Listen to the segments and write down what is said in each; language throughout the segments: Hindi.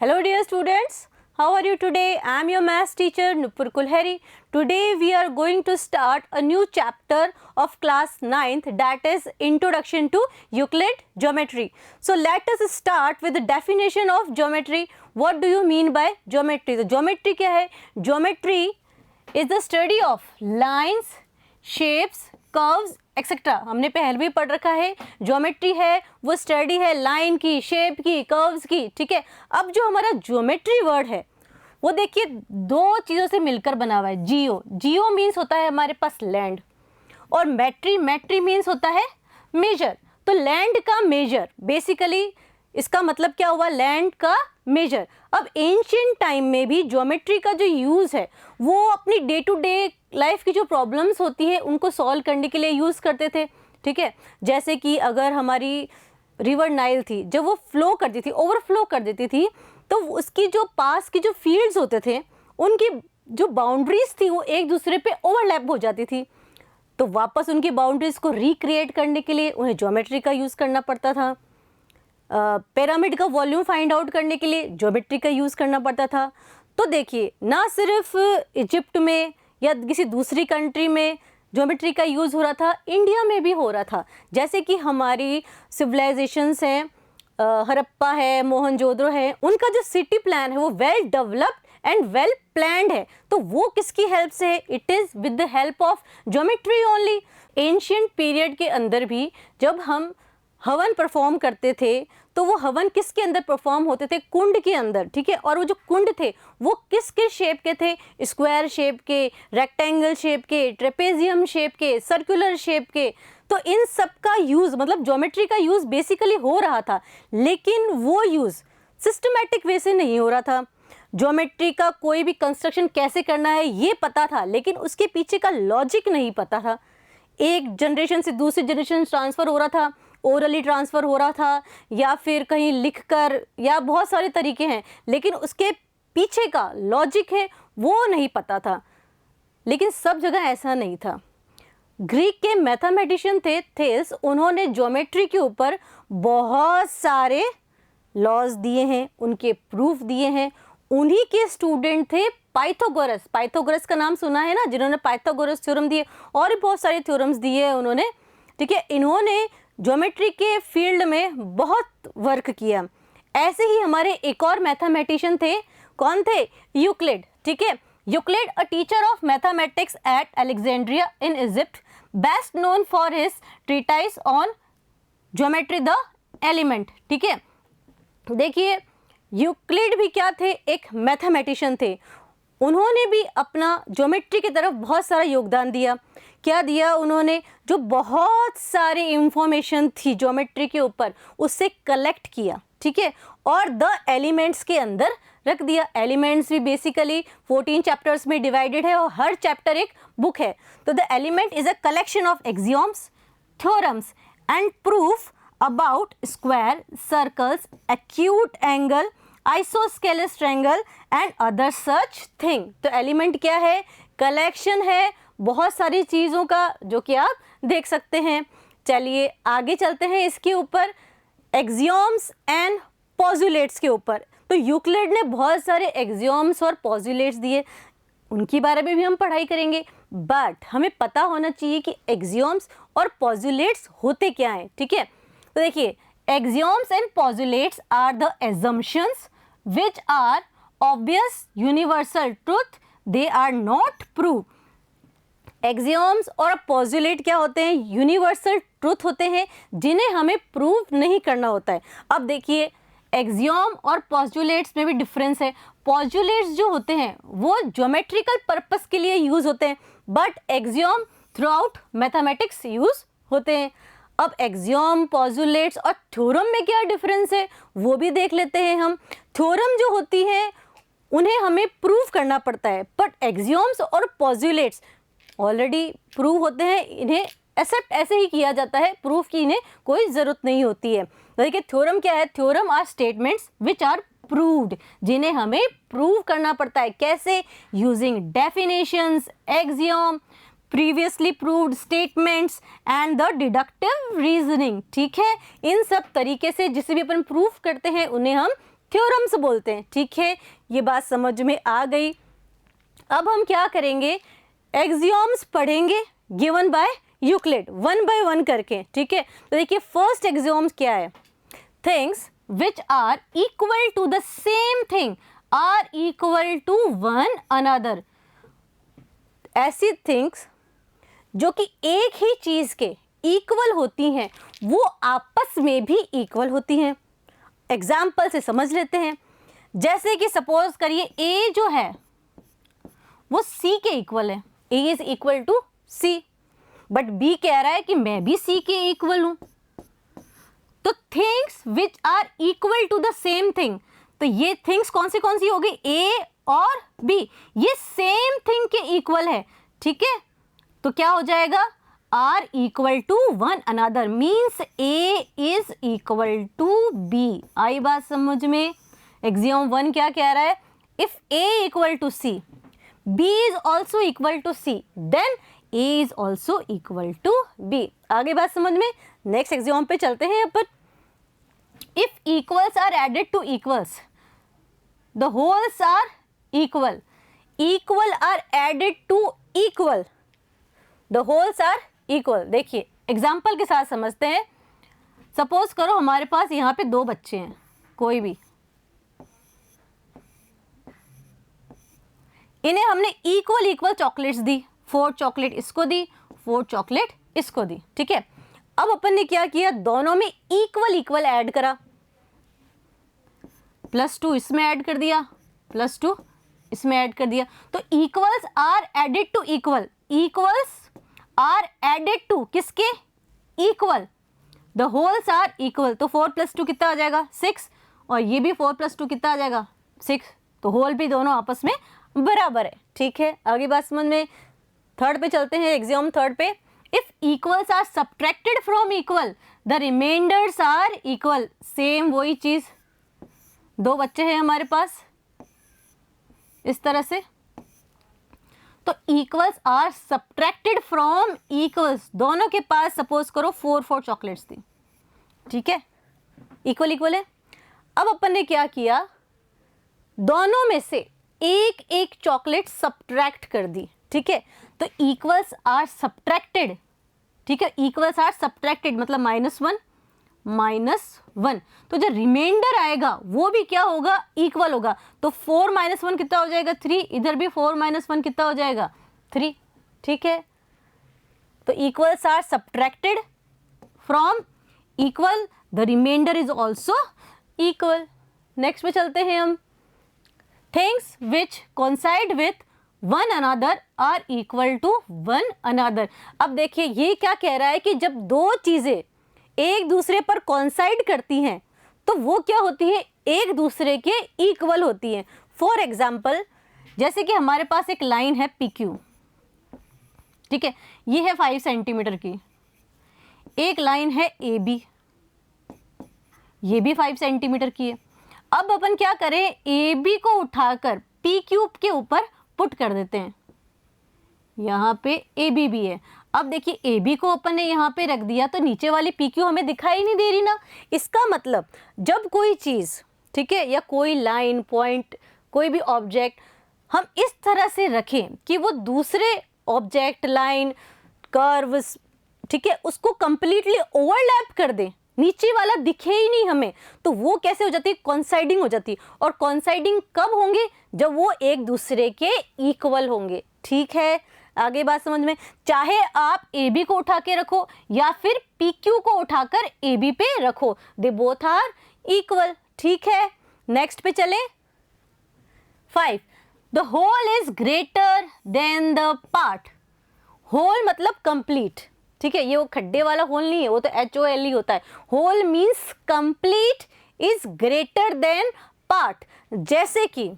Hello dear students, how are you today? I am your maths teacher Nupur Kulhari. Today we are going to start a new chapter of class 9th, that is Introduction to Euclid Geometry. So let us start with the definition of geometry. What do you mean by geometry? तो geometry क्या है? Geometry is the study of lines, shapes, curves etcetera. हमने पहले भी पढ़ रखा है. ज्योमेट्री है वो स्टडी है लाइन की, शेप की, कर्व्स की. ठीक है. अब जो हमारा ज्योमेट्री वर्ड है वो देखिए दो चीज़ों से मिलकर बना हुआ है. जियो मीन्स होता है हमारे पास लैंड, और मैट्री मीन्स होता है मेजर. तो लैंड का मेजर, बेसिकली इसका मतलब क्या हुआ? लैंड का मेजर. अब एंशिएंट टाइम में भी ज्योमेट्री का जो यूज़ है वो अपनी डे टू डे लाइफ की जो प्रॉब्लम्स होती है उनको सॉल्व करने के लिए यूज़ करते थे. ठीक है. जैसे कि अगर हमारी रिवर नाइल थी, जब वो फ्लो करती थी, ओवरफ्लो कर देती थी, तो उसकी जो पास की जो फील्ड्स होते थे उनकी जो बाउंड्रीज थी वो एक दूसरे पे ओवरलैप हो जाती थी. तो वापस उनकी बाउंड्रीज को रिक्रिएट करने के लिए उन्हें ज्योमेट्री का यूज़ करना पड़ता था. पिरामिड का वॉल्यूम फाइंड आउट करने के लिए ज्योमेट्री का यूज़ करना पड़ता था. तो देखिए ना सिर्फ इजिप्ट में या किसी दूसरी कंट्री में ज्योमेट्री का यूज़ हो रहा था, इंडिया में भी हो रहा था. जैसे कि हमारी सिविलाइजेशंस हैं, हड़प्पा है, मोहनजोदड़ो है, उनका जो सिटी प्लान है वो well developed and well planned है. तो वो किसकी हेल्प से है? It is with the help of geometry only. Ancient period के अंदर भी जब हम हवन परफॉर्म करते थे तो वो हवन किसके अंदर परफॉर्म होते थे? कुंड के अंदर. ठीक है. और वो जो कुंड थे वो किसके शेप के थे? स्क्वायर शेप के, रेक्टेंगल शेप के, ट्रेपेजियम शेप के, सर्कुलर शेप के. तो इन सब का यूज़, मतलब ज्योमेट्री का यूज़ बेसिकली हो रहा था, लेकिन वो यूज़ सिस्टमैटिक वे से नहीं हो रहा था. ज्योमेट्री का कोई भी कंस्ट्रक्शन कैसे करना है ये पता था, लेकिन उसके पीछे का लॉजिक नहीं पता था. एक जनरेशन से दूसरी जनरेशन ट्रांसफ़र हो रहा था, ओरली ट्रांसफ़र हो रहा था, या फिर कहीं लिखकर, या बहुत सारे तरीके हैं, लेकिन उसके पीछे का लॉजिक है वो नहीं पता था. लेकिन सब जगह ऐसा नहीं था. ग्रीक के मैथमेटिशियन थे थेल्स, उन्होंने ज्योमेट्री के ऊपर बहुत सारे लॉज दिए हैं, उनके प्रूफ दिए हैं. उन्हीं के स्टूडेंट थे पाइथागोरस. पाइथागोरस का नाम सुना है ना, जिन्होंने पाइथागोरस थ्योरम दिए, और भी बहुत सारे थ्योरम्स दिए हैं उन्होंने. ठीक है. इन्होंने ज्योमेट्री के फील्ड में बहुत वर्क किया. ऐसे ही हमारे एक और मैथमेटिशियन थे. कौन थे? यूक्लिड. ठीक है. Euclid, a teacher of mathematics at Alexandria in Egypt, best known for his treatise on geometry the element. ठीक है. देखिए यूक्लिड भी क्या थे? एक मैथमेटिशियन थे. उन्होंने भी अपना ज्योमेट्री की तरफ बहुत सारा योगदान दिया. क्या दिया उन्होंने? जो बहुत सारी इंफॉर्मेशन थी ज्योमेट्री के ऊपर उससे कलेक्ट किया. ठीक है. और द एलिमेंट्स के अंदर रख दिया. एलिमेंट्स भी बेसिकली 14 चैप्टर्स में डिवाइडेड है और हर चैप्टर एक बुक है. तो the element is a collection of axioms, theorems and proof about square, circles, acute angle, isosceles triangle and other such thing. तो एलिमेंट क्या है? कलेक्शन है बहुत सारी चीज़ों का, जो कि आप देख सकते हैं. चलिए आगे चलते हैं इसके ऊपर, एक्सियोम्स एंड पोस्टुलेट्स के ऊपर. तो यूक्लिड ने बहुत सारे एक्सियोम्स और पोस्टुलेट्स दिए, उनके बारे में भी हम पढ़ाई करेंगे. बट हमें पता होना चाहिए कि एक्सियोम्स और पोस्टुलेट्स होते क्या हैं. ठीक है. तो देखिए, axioms and postulates are the assumptions which are obvious universal truth, they are not proof. एक्सियोम्स और पोस्टुलेट क्या होते हैं? यूनिवर्सल ट्रूथ होते हैं जिन्हें हमें प्रूव नहीं करना होता है. अब देखिए एक्सियोम और पोस्टुलेट्स में भी डिफरेंस है. पोस्टुलेट्स जो होते हैं वो ज्योमेट्रिकल पर्पस के लिए यूज़ होते हैं, but axiom through out mathematics use होते हैं. अब एक्सियोम, पोस्टुलेट्स और थ्योरम में क्या डिफरेंस है वो भी देख लेते हैं हम. थ्योरम जो होती है उन्हें हमें प्रूव करना पड़ता है, बट एक्सियोम्स और पोस्टुलेट्स ऑलरेडी प्रूव होते हैं, इन्हें एक्सेप्ट ऐसे ही किया जाता है, प्रूफ की इन्हें कोई ज़रूरत नहीं होती है. देखिए थ्योरम क्या है? Theorem are statements which are proved, जिन्हें हमें प्रूव करना पड़ता है. कैसे? Using definitions, axiom, previously proved statements and the deductive reasoning. ठीक है. इन सब तरीके से जिसे भी अपन प्रूफ करते हैं उन्हें हम थ्योरम्स बोलते हैं। ठीक है, ये बात समझ में आ गई। अब हम क्या करेंगे, एक्सियोम्स पढ़ेंगे given by Euclid, one by one करके। ठीक है, तो देखिए फर्स्ट एक्सियोम क्या है, things which are equal to the same thing are equal to one another. ऐसी थिंग्स जो कि एक ही चीज के इक्वल होती हैं वो आपस में भी इक्वल होती हैं। एग्जाम्पल से समझ लेते हैं। जैसे कि सपोज करिए ए जो है वो सी के इक्वल है, A is equal to C, but B कह रहा है कि मैं भी सी के इक्वल हूं। तो things which are equal to the same thing, तो ये थिंग्स कौन सी हो गई, ए और बी, ये सेम थिंग के इक्वल है। ठीक है, तो क्या हो जाएगा, are equal to one another, means a is equal to b. आई बात समझ में। एक्सियोम 1 क्या कह रहा है, if a equal to c, b is also equal to c, then a is also equal to b. आगे बात समझ में। नेक्स्ट एक्सियोम पे चलते हैं अपन। If equals are added to equals, the wholes are equal, equal are added to equal, the wholes are equal. देखिए एग्जाम्पल के साथ समझते हैं। सपोज करो हमारे पास यहाँ पे 2 बच्चे हैं, कोई भी, इन्हें हमने इक्वल चॉकलेट्स दी, 4 चॉकलेट इसको दी, 4 चॉकलेट इसको दी। ठीक है, अब अपन ने क्या किया, दोनों में इक्वल ऐड करा, +2 इसमें ऐड कर दिया, +2 इसमें ऐड कर दिया। तो equals are added to equal, equals are added to किसके, equal, the wholes are equal. तो 4 + 2 कितना आ जाएगा, 6, और ये भी 4 + 2 कितना आ जाएगा, 6। तो होल भी दोनों आपस में बराबर है। ठीक है, आगे बात समझ में। थर्ड पे चलते हैं, एक्सियोम थर्ड पे। If equals are subtracted from equal, the reminders are equal. Same वही चीज, 2 बच्चे हैं हमारे पास इस तरह से, तो equals are subtracted from equals, दोनों के पास सपोज करो 4 चॉकलेट्स थी। ठीक है, इक्वल है। अब अपन ने क्या किया, दोनों में से एक चॉकलेट सब्ट्रैक्ट कर दी। ठीक है, तो इक्वल्स आर सब्ट्रैक्टेड। ठीक है, इक्वल्स आर सब्ट्रैक्टेड मतलब -1, तो जो रिमाइंडर आएगा वो भी क्या होगा, इक्वल होगा। तो 4 - 1 कितना हो जाएगा, 3। इधर भी 4 - 1 कितना हो जाएगा, 3। ठीक है, तो equals are subtracted from equal, the reminder is also equal. Next पे चलते हैं हम। Things which coincide with one another are equal to one another. अब देखिए ये क्या कह रहा है कि जब 2 चीजें एक दूसरे पर कोइंसाइड करती हैं तो वो क्या होती है, एक दूसरे के इक्वल होती हैं। फॉर एग्जाम्पल, जैसे कि हमारे पास एक लाइन है PQ। ठीक है, ये है 5 सेंटीमीटर की। एक लाइन है AB, ये भी 5 सेंटीमीटर की है। अब अपन क्या करें, AB को उठाकर PQ के ऊपर पुट कर देते हैं। यहाँ पे AB भी है। अब देखिए AB को अपन ने यहाँ पे रख दिया तो नीचे वाली PQ हमें दिखाई नहीं दे रही ना। इसका मतलब जब कोई चीज़, ठीक है, या कोई लाइन, पॉइंट, कोई भी ऑब्जेक्ट हम इस तरह से रखें कि वो दूसरे ऑब्जेक्ट, लाइन, कर्व्स, ठीक है, उसको कंप्लीटली ओवरलैप कर दे, नीचे वाला दिखे ही नहीं हमें, तो वो कैसे हो जाती है, कॉन्साइडिंग हो जाती है। और कॉन्साइडिंग कब होंगे, जब वो एक दूसरे के इक्वल होंगे। ठीक है, आगे बात समझ में। चाहे आप AB को उठा के रखो या फिर PQ को उठाकर AB पे रखो, दे बोथ आर इक्वल। ठीक है, नेक्स्ट पे चले। 5, the whole is greater than the part. Whole मतलब कंप्लीट। ठीक है, ये वो खड्डे वाला होल नहीं है, वो तो HOL ही होता है। Whole means complete is greater than part. जैसे कि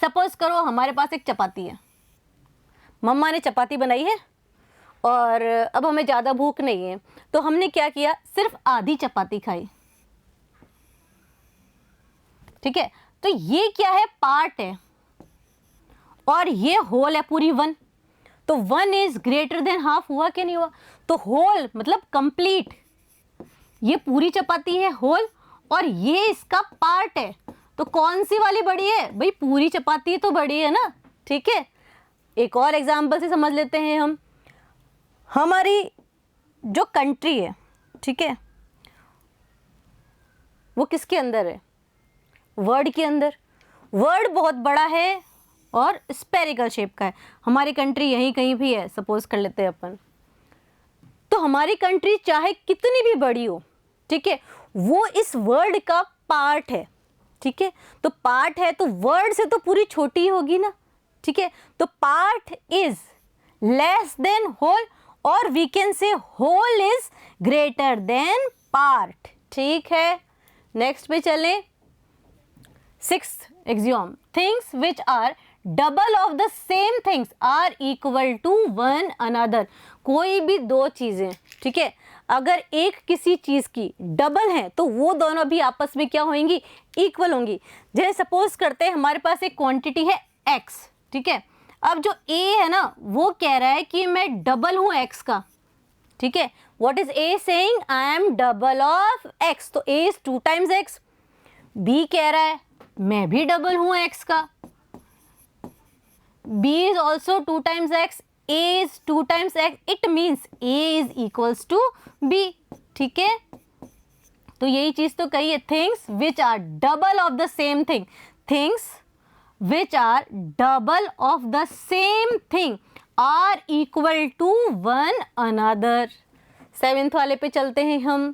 सपोज करो हमारे पास एक चपाती है, मम्मा ने चपाती बनाई है और अब हमें ज़्यादा भूख नहीं है, तो हमने क्या किया, सिर्फ आधी चपाती खाई। ठीक है, तो ये क्या है, पार्ट है, और ये होल है पूरी 1, तो 1 इज ग्रेटर देन हाफ। हुआ क्या, नहीं हुआ। तो होल मतलब कंप्लीट, ये पूरी चपाती है होल, और ये इसका पार्ट है, तो कौन सी वाली बड़ी है भाई? पूरी चपाती तो बड़ी है ना, ठीक है। एक और एग्जाम्पल से समझ लेते हैं हम। हमारी जो कंट्री है, ठीक है, वो किसके अंदर है? वर्ल्ड के अंदर। वर्ल्ड बहुत बड़ा है और स्पेरिकल शेप का है। हमारी कंट्री यहीं कहीं भी है, सपोज कर लेते हैं अपन। तो हमारी कंट्री चाहे कितनी भी बड़ी हो, ठीक है, वो इस वर्ल्ड का पार्ट है, ठीक है। तो पार्ट है तो वर्ल्ड से तो पूरी छोटी ही होगी ना, ठीक है। तो part is less than whole, और we can say whole is greater than part, ठीक है। नेक्स्ट पे चलें। 6th axiom, things which are double of the same things are equal to one another। कोई भी दो चीजें, ठीक है, अगर एक किसी चीज की डबल है तो वो दोनों भी आपस में क्या होंगी? इक्वल होंगी। जैसे सपोज करते हैं हमारे पास एक क्वांटिटी है x, ठीक है। अब जो a है ना, वो कह रहा है कि मैं डबल हूं x का, ठीक है। What is a saying? I am double of x, तो a is 2 times x। b कह रहा है मैं भी डबल हूं x का, b is also 2 times x, a is 2 times x, it means a is equals to b, ठीक है। तो यही चीज तो कही है, things which are double of the same thing, things which are double of the same thing are equal to one another। 7th वाले पे चलते हैं हम।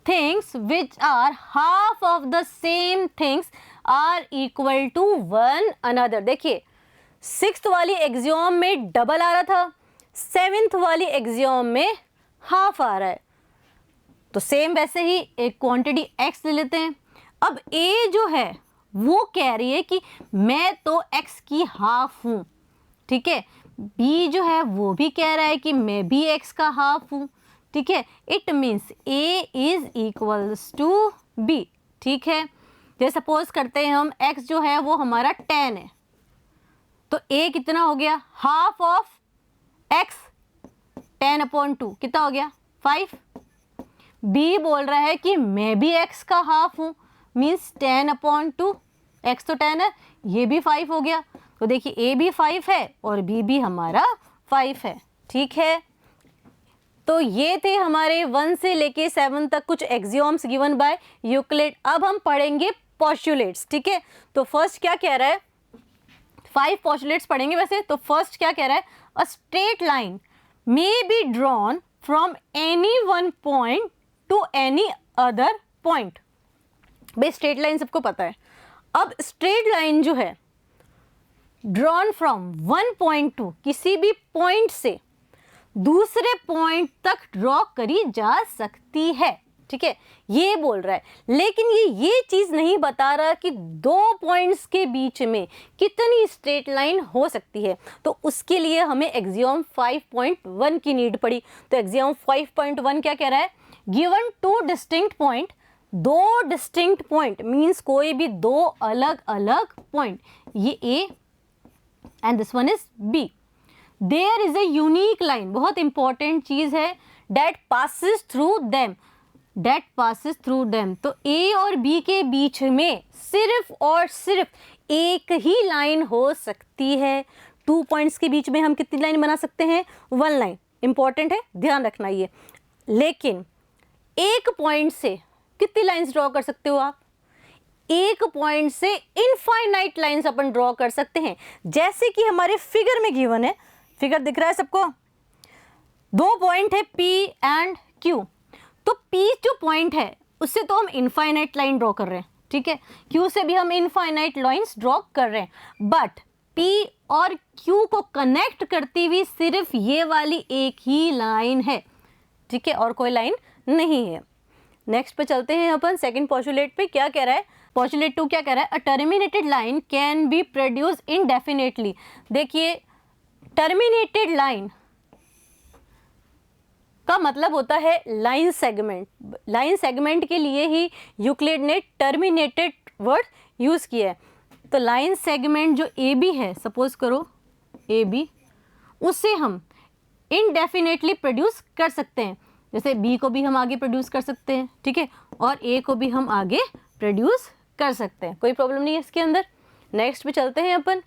Things which are half of the same things are equal to one another। देखिए 6th वाली एग्जियोम में डबल आ रहा था, 7th वाली एग्जियोम में हाफ आ रहा है, तो सेम वैसे ही एक क्वांटिटी x ले लेते हैं। अब a जो है वो कह रही है कि मैं तो x की हाफ हूं, ठीक है। b जो है वो भी कह रहा है कि मैं भी x का हाफ हूं, ठीक है। It means a is equals to b, ठीक है। जैसे सपोज करते हैं हम x जो है वो हमारा 10 है, तो a कितना हो गया? हाफ ऑफ x, 10/2 कितना हो गया? 5। b बोल रहा है कि मैं भी x का हाफ हूं, मीन्स 10/2, x तो 10 है, ये भी 5 हो गया। तो देखिए a भी 5 है और b भी हमारा 5 है, ठीक है। तो ये थे हमारे 1 से लेके 7 तक कुछ एक्सियोम्स गिवन बाय यूक्लिड। अब हम पढ़ेंगे पोस्टुलेट्स, ठीक है। तो फर्स्ट क्या कह रहा है? 5 पोस्टुलेट्स पढ़ेंगे वैसे। तो फर्स्ट क्या कह रहा है? A straight line may be drawn from any one point two any other point. भाई स्ट्रेट लाइन सबको पता है। अब स्ट्रेट लाइन जो है drawn from one point two, किसी भी पॉइंट से दूसरे पॉइंट तक ड्रॉ करी जा सकती है, ठीक है, ये बोल रहा है। लेकिन ये चीज नहीं बता रहा कि दो पॉइंट्स के बीच में कितनी स्ट्रेट लाइन हो सकती है। तो उसके लिए हमें एक्सियोम 5.1 की नीड पड़ी। तो एक्सियोम 5.1 क्या कह रहा है? Given 2 distinct point, 2 distinct point means कोई भी 2 अलग अलग पॉइंट, ये A and this one is B। There is a unique line, बहुत इंपॉर्टेंट चीज है, that passes through them, that passes through them. तो A और B के बीच में सिर्फ और सिर्फ एक ही लाइन हो सकती है। 2 पॉइंट्स के बीच में हम कितनी लाइन बना सकते हैं? 1 लाइन। इंपॉर्टेंट है, ध्यान रखना ये। लेकिन एक पॉइंट से कितनी लाइंस ड्रॉ कर सकते हो आप? एक पॉइंट से इनफाइनाइट लाइंस अपन ड्रॉ कर सकते हैं, जैसे कि हमारे फिगर में गिवन है। फिगर दिख रहा है सबको? 2 पॉइंट है P एंड Q। तो P जो पॉइंट है उससे तो हम इनफाइनाइट लाइन ड्रॉ कर रहे हैं, ठीक है। Q से भी हम इनफाइनाइट लाइंस ड्रॉ कर रहे हैं, बट P और Q को कनेक्ट करती हुई सिर्फ ये वाली एक ही लाइन है, ठीक है, और कोई लाइन नहीं है। नेक्स्ट पे चलते हैं अपन सेकंड पोस्टुलेट पे। क्या कह रहा है? पोस्टुलेट 2 क्या कह रहा है? A terminated line can be produce indefinitely. देखिए टर्मिनेटेड लाइन का मतलब होता है लाइन सेगमेंट। लाइन सेगमेंट के लिए ही यूक्लिड ने टर्मिनेटेड वर्ड यूज किया है। तो लाइन सेगमेंट जो ए बी है, सपोज करो ए बी, उससे हम इनडेफिनेटली प्रोड्यूस कर सकते हैं। जैसे बी को भी हम आगे प्रोड्यूस कर सकते हैं, ठीक है, और ए को भी हम आगे प्रोड्यूस कर सकते हैं, कोई प्रॉब्लम नहीं है इसके अंदर। नेक्स्ट पे चलते हैं अपन।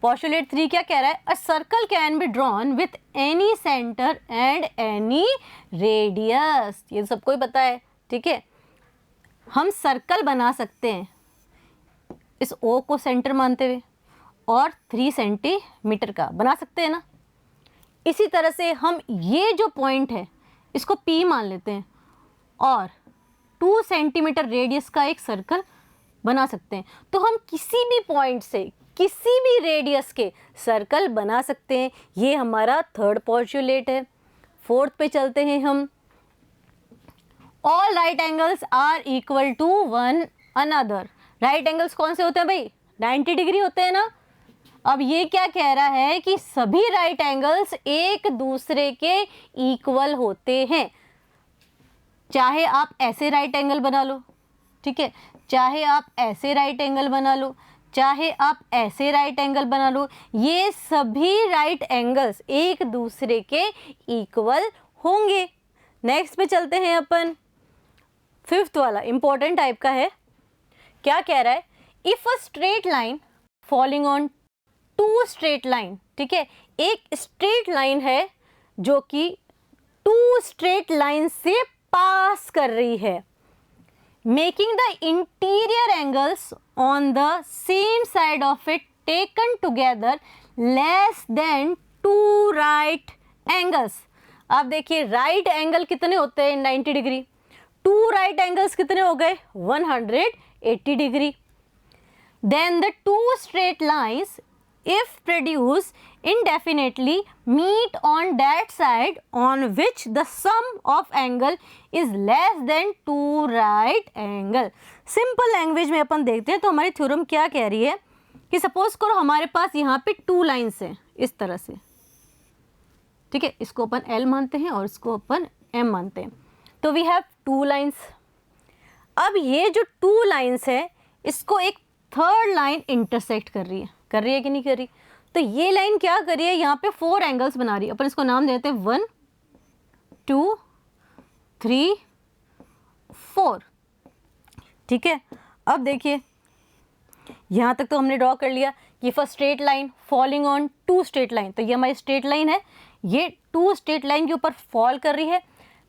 पोस्टुलेट 3 क्या कह रहा है? A circle can be drawn with any centre and any radius. ये सबको ही पता है, ठीक है। हम सर्कल बना सकते हैं इस ओ को सेंटर मानते हुए और 3 सेंटीमीटर का बना सकते हैं ना। इसी तरह से हम ये जो पॉइंट है इसको P मान लेते हैं और 2 सेंटीमीटर रेडियस का एक सर्कल बना सकते हैं। तो हम किसी भी पॉइंट से किसी भी रेडियस के सर्कल बना सकते हैं। ये हमारा थर्ड पोस्टुलेट है। फोर्थ पे चलते हैं हम। All right angles are equal to one another. Right angles कौन से होते हैं भाई? 90 डिग्री होते हैं ना। अब ये क्या कह रहा है कि सभी राइट एंगल्स एक दूसरे के इक्वल होते हैं। चाहे आप ऐसे राइट एंगल बना लो, ठीक है, चाहे आप ऐसे राइट एंगल बना लो, चाहे आप ऐसे राइट एंगल बना लो, ये सभी राइट एंगल्स एक दूसरे के इक्वल होंगे। नेक्स्ट पे चलते हैं अपन। फिफ्थ वाला इंपॉर्टेंट टाइप का है। क्या कह रहा है? If a straight line falling on 2 straight line, ठीक है, एक स्ट्रेट लाइन है जो कि 2 स्ट्रेट लाइन से पास कर रही है, making the interior angles on the same side of it taken together less than 2 right angles. अब देखिए राइट एंगल कितने होते हैं 90 डिग्री, 2 राइट एंगल्स कितने हो गए 180 degree. Then the 2 straight lines if produced indefinitely meet on that side on which the sum of angle is less than 2 right angle। Simple language में अपन देखते हैं तो हमारी थ्योरम क्या कह रही है कि सपोज करो हमारे पास यहाँ पे 2 लाइन्स हैं इस तरह से, ठीक है, इसको अपन L मानते हैं और इसको अपन M मानते हैं। तो वी हैव 2 लाइन्स। अब ये जो 2 लाइन्स है इसको एक थर्ड लाइन इंटरसेक्ट कर रही है कि नहीं कर रही? तो ये लाइन क्या कर रही है? यहाँ पे 4 एंगल्स बना रही है। अपन इसको नाम देते हैं 1 2 3 4, ठीक है। अब देखिए यहाँ तक तो हमने ड्रॉ कर लिया कि first straight line falling on 2 straight line, तो ये हमारी स्ट्रेट लाइन है, ये 2 स्ट्रेट लाइन के ऊपर फॉल कर रही है,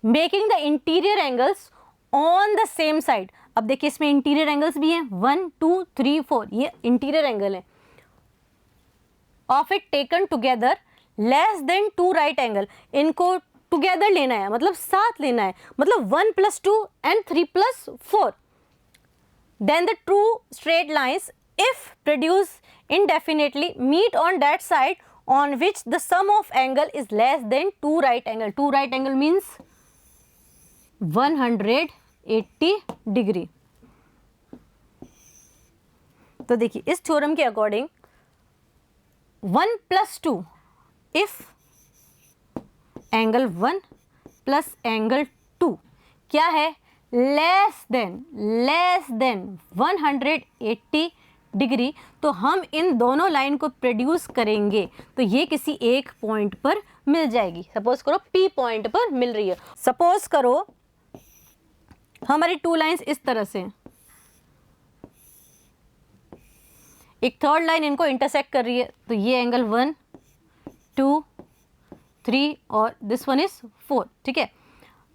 making the interior angles on the same side. अब देखिए इसमें इंटीरियर एंगल्स भी हैं 1 2 3 4, ये इंटीरियर एंगल है of it taken together less than 2 right angle. इनको टुगेदर लेना है, मतलब साथ लेना है, मतलब 1 + 2 and 3 + 4। Then the 2 straight lines if produce indefinitely meet on that side on which the sum of angle is less than 2 right angle। 2 right angle means 180 degree. तो देखिए इस थ्योरम के अकॉर्डिंग 1 + 2 इफ एंगल 1 + एंगल 2 क्या है? लेस देन 180 डिग्री, तो हम इन दोनों लाइन को प्रोड्यूस करेंगे तो ये किसी एक पॉइंट पर मिल जाएगी। सपोज करो P पॉइंट पर मिल रही है। सपोज करो हमारी 2 लाइन्स इस तरह से, एक थर्ड लाइन इनको इंटरसेक्ट कर रही है, तो ये एंगल 1 2 3 और दिस वन इज 4, ठीक है।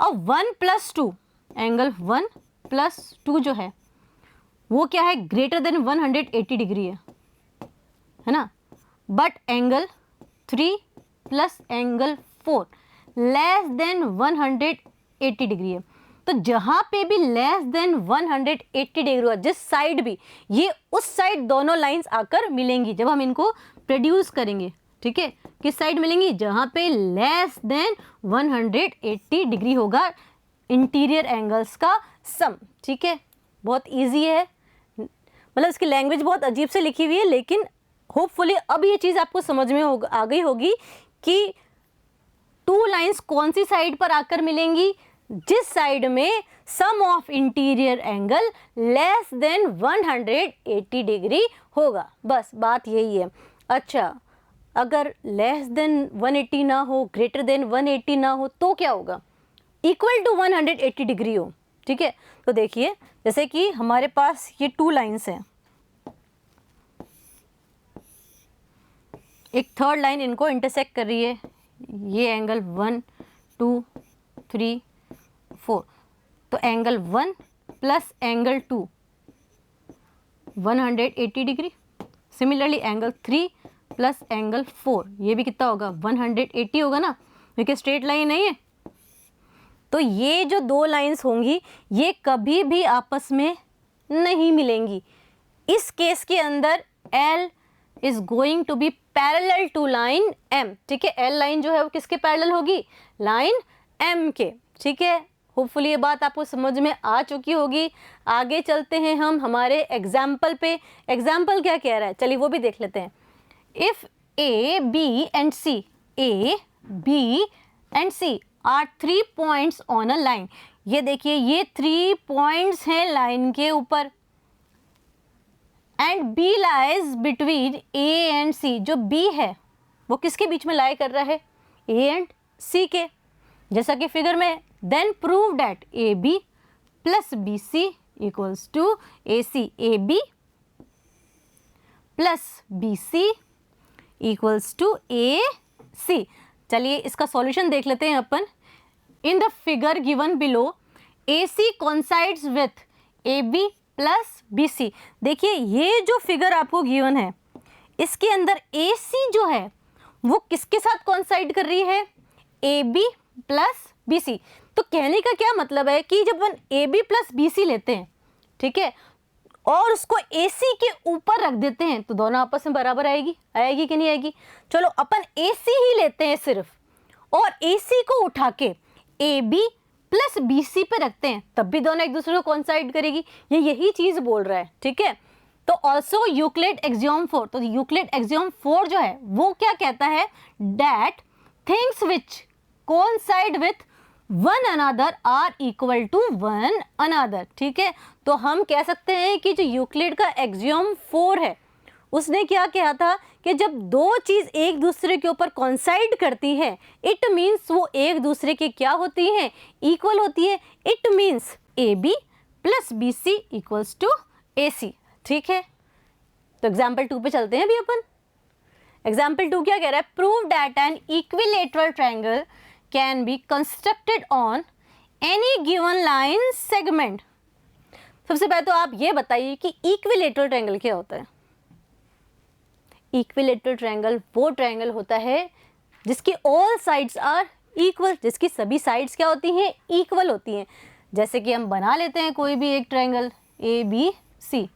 अब 1 + 2 एंगल 1 + 2 जो है वो क्या है? ग्रेटर देन 180 डिग्री है ना। But angle 3 + angle 4 less than 180 degree है। तो जहाँ पे भी लेस देन 180 डिग्री हुआ, जिस साइड भी, ये उस साइड दोनों लाइंस आकर मिलेंगी जब हम इनको प्रोड्यूस करेंगे, ठीक है। किस साइड मिलेंगी? जहाँ पे लेस देन 180 डिग्री होगा इंटीरियर एंगल्स का सम, ठीक है। बहुत इजी है, मतलब इसकी लैंग्वेज बहुत अजीब से लिखी हुई है, लेकिन होपफुली अब ये चीज़ आपको समझ में आ गई होगी कि 2 लाइंस कौन सी साइड पर आकर मिलेंगी? जिस साइड में sum of interior angle less than 180 degree होगा। बस बात यही है। अच्छा, अगर लेस देन 180 ना हो, ग्रेटर देन 180 ना हो, तो क्या होगा? इक्वल टू 180 डिग्री हो, ठीक है। तो देखिए जैसे कि हमारे पास ये 2 लाइन्स हैं, एक थर्ड लाइन इनको इंटरसेक्ट कर रही है, ये एंगल 1 2 3 4, तो angle 1 plus angle 2 180 degree. Similarly angle 3 plus angle 4, ये भी कितना होगा 180 होगा ना, क्योंकि स्ट्रेट लाइन है ये। तो ये जो 2 लाइंस होंगी ये कभी भी आपस में नहीं मिलेंगी। इस केस के अंदर L is going to be parallel to line M, ठीक है। L लाइन जो है वो किसके पैरेलल होगी, लाइन M के, ठीक है। होपफुली ये बात आपको समझ में आ चुकी होगी। आगे चलते हैं हम हमारे एग्जाम्पल पे। एग्जाम्पल क्या कह रहा है, चलिए वो भी देख लेते हैं। If A, B and C, A, B and C are 3 points on a line, ये देखिए ये 3 पॉइंट्स हैं लाइन के ऊपर, and B lies between A and C, जो B है वो किसके बीच में लाई कर रहा है, A and C के, जैसा कि फिगर में। Then prove that AB plus BC equals to AC, AB plus BC equals to AC। चलिए इसका सॉल्यूशन देख लेते हैं अपन। In the figure given below AC coincides with AB plus BC। देखिए ये जो फिगर आपको गिवन है इसके अंदर AC जो है वो किसके साथ कोइंसाइड कर रही है, AB प्लस BC। तो कहने का क्या मतलब है कि जब अपन AB प्लस BC लेते हैं, ठीक है, और उसको AC के ऊपर रख देते हैं तो दोनों आपस में बराबर आएगी कि नहीं आएगी। चलो अपन AC ही लेते हैं सिर्फ, और AC को उठा के AB प्लस BC पे रखते हैं तब भी दोनों एक दूसरे को कोइंसाइड करेगी। ये यही चीज बोल रहा है, ठीक है। तो ऑल्सो यूक्लिड एक्सियोम 4, तो यूक्लिड एक्सियोम 4 जो है वो क्या कहता है, that things which coincide with one another are equal to one another, ठीक है। तो हम कह सकते हैं कि जो यूक्लिड का एक्सियोम 4 है उसने क्या कहा था कि जब 2 चीज एक दूसरे के ऊपर कोइंसाइड करती है इट मीन्स वो एक दूसरे के क्या होती हैं, इक्वल होती है। It means AB plus BC equals to AC, ठीक है। तो एग्जाम्पल 2 पे चलते हैं अभी अपन। एग्जाम्पल 2 क्या कह रहा है, prove that an equilateral triangle can be constructed on any given line segment. सबसे पहले तो आप ये बताइए कि इक्विलेटरल ट्रायंगल क्या होता है। इक्विलेटरल ट्रायंगल वो ट्रायंगल होता है जिसकी ऑल साइड्स आर इक्वल, जिसकी सभी साइड्स क्या होती हैं, इक्वल होती हैं। जैसे कि हम बना लेते हैं कोई भी एक ट्रायंगल ABC,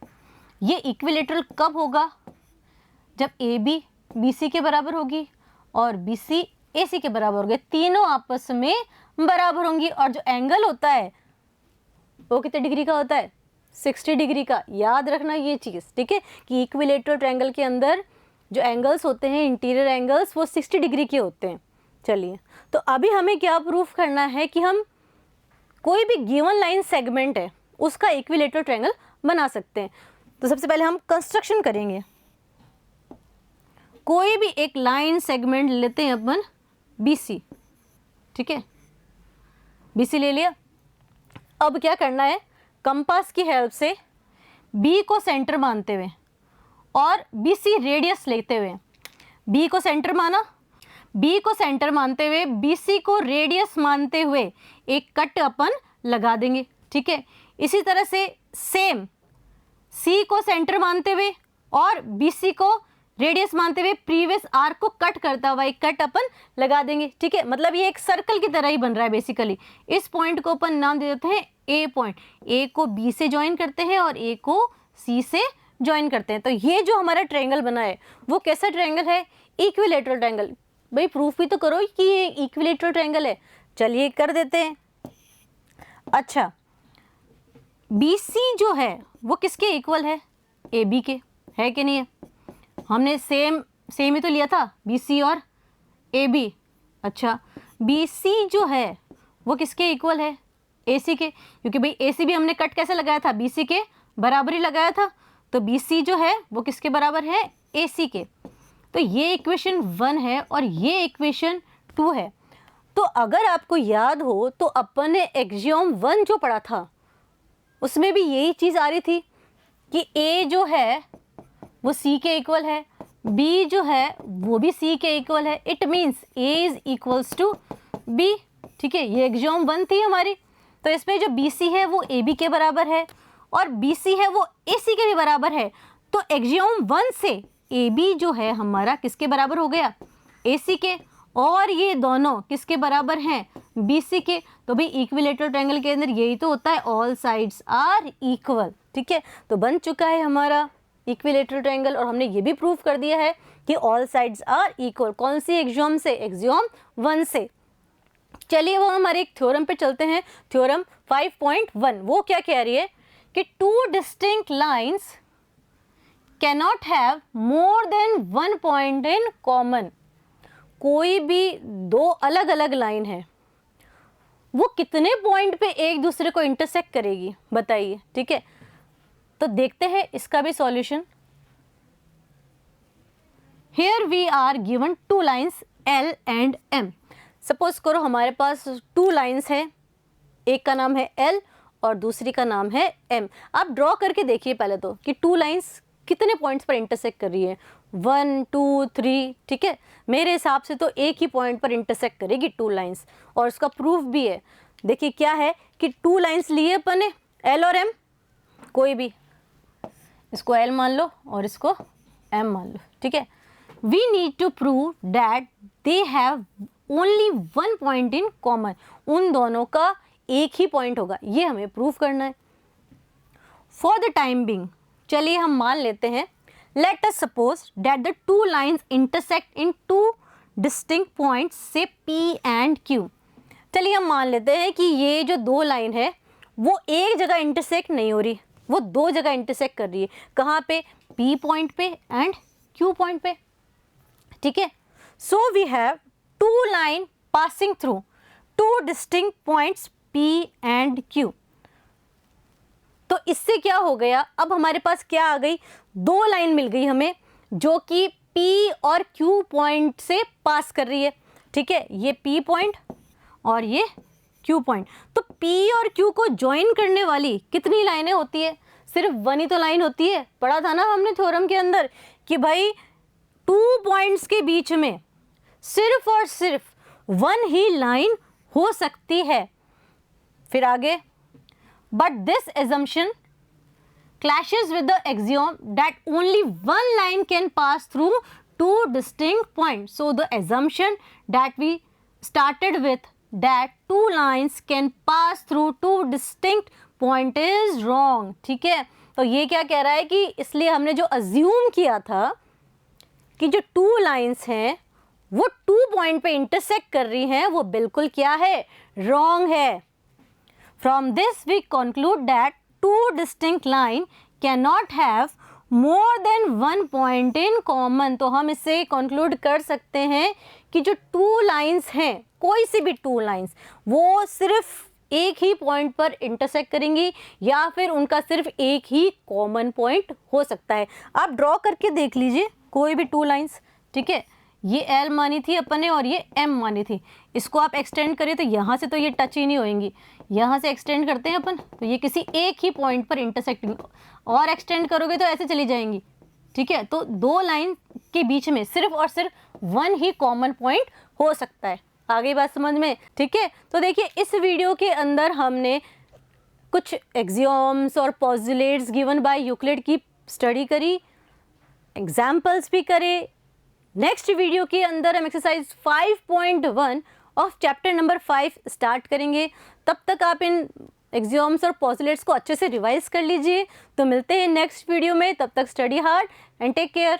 ये इक्विलेटरल कब होगा, जब AB BC के बराबर होगी और BC AC के बराबर होगी, तीनों आपस में बराबर होंगी। और जो एंगल होता है वो कितने डिग्री का होता है, 60 डिग्री का। याद रखना ये चीज़, ठीक है, कि इक्विलेटरल ट्रायंगल के अंदर जो एंगल्स होते हैं, इंटीरियर एंगल्स, वो 60 डिग्री के होते हैं। चलिए तो अभी हमें क्या प्रूफ करना है कि हम कोई भी गिवन लाइन सेगमेंट है उसका इक्विलेटरल ट्रायंगल बना सकते हैं। तो सबसे पहले हम कंस्ट्रक्शन करेंगे। कोई भी एक लाइन सेगमेंट लेते हैं अपन BC, ठीक है, BC ले लिया। अब क्या करना है, कंपास की हेल्प से B को सेंटर मानते हुए और BC रेडियस लेते हुए, B को सेंटर माना, B को सेंटर मानते हुए BC को रेडियस मानते हुए एक कट अपन लगा देंगे, ठीक है। इसी तरह से सेम C को सेंटर मानते हुए और BC को रेडियस मानते हुए प्रीवियस आर्क को कट करता हुआ एक कट अपन लगा देंगे, ठीक है। मतलब ये एक सर्कल की तरह ही बन रहा है बेसिकली। इस पॉइंट को अपन नाम दे देते हैं A पॉइंट। A को B से ज्वाइन करते हैं और A को C से ज्वाइन करते हैं। तो ये जो हमारा ट्रायंगल बना है वो कैसा ट्रायंगल है, इक्विलेटरल ट्रायंगल। भाई प्रूफ भी तो करो कि ये इक्विलेटरल ट्रायंगल है। चलिए कर देते हैं। अच्छा, BC जो है वो किसके इक्वल है, AB के, है कि नहीं है। हमने सेम ही तो लिया था BC और AB। अच्छा, BC जो है वो किसके इक्वल है, AC के, क्योंकि भाई AC भी हमने कट कैसे लगाया था, BC के बराबर ही लगाया था। तो BC जो है वो किसके बराबर है, AC के। तो ये इक्वेशन 1 है और ये इक्वेशन 2 है। तो अगर आपको याद हो तो अपन ने एक्सियोम 1 जो पढ़ा था उसमें भी यही चीज़ आ रही थी कि A जो है वो C के इक्वल है, B जो है वो भी C के इक्वल है। It means A is equals to B। ठीक है, ये एक्सियोम 1 थी हमारी। तो इसमें जो BC है वो AB के बराबर है और BC है वो AC के भी बराबर है। तो एक्सियोम 1 से AB जो है हमारा किसके बराबर हो गया? AC के। और ये दोनों किसके बराबर हैं? BC के। तो भाई इक्विलेटरल ट्रायंगल के अंदर यही तो होता है, ऑल साइड्स आर इक्वल। ठीक है, तो बन चुका है हमारा इक्विलेटरल ट्रायंगल और हमने ये भी प्रूव कर दिया है कि ऑल साइड्स आर इक्वल। कौन सी एक्सियोम से? एक्सियोम 1 से। चलिए वो हमारे एक थ्योरम पे चलते हैं, थ्योरम 5.1। वो क्या कह रही है कि two distinct lines cannot have more than one point in common. कोई भी दो अलग अलग लाइन है, वो कितने पॉइंट पे एक दूसरे को इंटरसेक्ट करेगी बताइए। ठीक है, तो देखते हैं इसका भी solution. Here we are given two lines L and M। Suppose करो हमारे पास टू लाइंस है, एक का नाम है L और दूसरी का नाम है M। आप ड्रॉ करके देखिए पहले तो कि टू लाइंस कितने पॉइंट्स पर इंटरसेक्ट कर रही है, 1 2 3। ठीक है, मेरे हिसाब से तो एक ही पॉइंट पर इंटरसेक्ट करेगी टू लाइंस, और उसका प्रूफ भी है। देखिए क्या है कि टू लाइंस लिए अपन ने, L और M, कोई भी, इसको L मान लो और इसको M मान लो। ठीक है, we need to prove that they have only one point in common. उन दोनों का एक ही पॉइंट होगा, ये हमें प्रूव करना है। फॉर द टाइम बिंग चलिए हम मान लेते हैं, let us suppose that the two lines intersect in to distinct points से P एंड Q। चलिए हम मान लेते हैं कि ये जो दो लाइन है वो एक जगह इंटरसेक्ट नहीं हो रही, वो दो जगह इंटरसेक्ट कर रही है। कहाँ पे? P पॉइंट पे एंड Q पॉइंट पे। ठीक है, so we have two line passing through two distinct points P and Q। तो इससे क्या हो गया, अब हमारे पास क्या आ गई, दो लाइन मिल गई हमें जो कि P और Q पॉइंट से पास कर रही है। ठीक है, ये P पॉइंट और ये Q पॉइंट। तो P और Q को ज्वाइन करने वाली कितनी लाइनें होती है? सिर्फ वन ही तो लाइन होती है। पढ़ा था ना हमने थ्योरम के अंदर कि भाई टू पॉइंट्स के बीच में सिर्फ और सिर्फ वन ही लाइन हो सकती है। फिर आगे, but this assumption clashes with the axiom that only one line can pass through two distinct points. So the assumption that we started with, that two lines can pass through two distinct point is wrong. ठीक है, तो ये क्या कह रहा है कि इसलिए हमने जो assume किया था कि जो टू लाइंस हैं वो टू पॉइंट पे इंटरसेक्ट कर रही हैं, वो बिल्कुल क्या है? रॉन्ग है। From this we conclude that two distinct line cannot have more than one point in common। तो हम इससे conclude कर सकते हैं कि जो टू लाइंस हैं, कोई सी भी टू लाइंस, वो सिर्फ एक ही पॉइंट पर इंटरसेक्ट करेंगी या फिर उनका सिर्फ एक ही कॉमन पॉइंट हो सकता है। आप ड्रॉ करके देख लीजिए कोई भी टू लाइंस। ठीक है, ये L मानी थी अपन ने और ये M मानी थी। इसको आप एक्सटेंड करें तो यहाँ से तो ये टच ही नहीं होएंगी, यहाँ से एक्सटेंड करते हैं अपन तो ये किसी एक ही पॉइंट पर इंटरसेक्ट, और एक्सटेंड करोगे तो ऐसे चली जाएंगी। ठीक है, तो दो लाइन के बीच में सिर्फ और सिर्फ वन ही कॉमन पॉइंट हो सकता है। आगे बात समझ में? ठीक है, तो देखिए इस वीडियो के अंदर हमने कुछ एक्सियोम्स और पोस्टुलेट्स गिवन बाय यूक्लिड की स्टडी करी, एग्जाम्पल्स भी करे। नेक्स्ट वीडियो के अंदर हम exercise 5.1 of chapter number 5 start करेंगे। तब तक आप इन एक्सियोम्स और पोस्टुलेट्स को अच्छे से रिवाइज कर लीजिए। तो मिलते हैं नेक्स्ट वीडियो में, तब तक study hard and take care.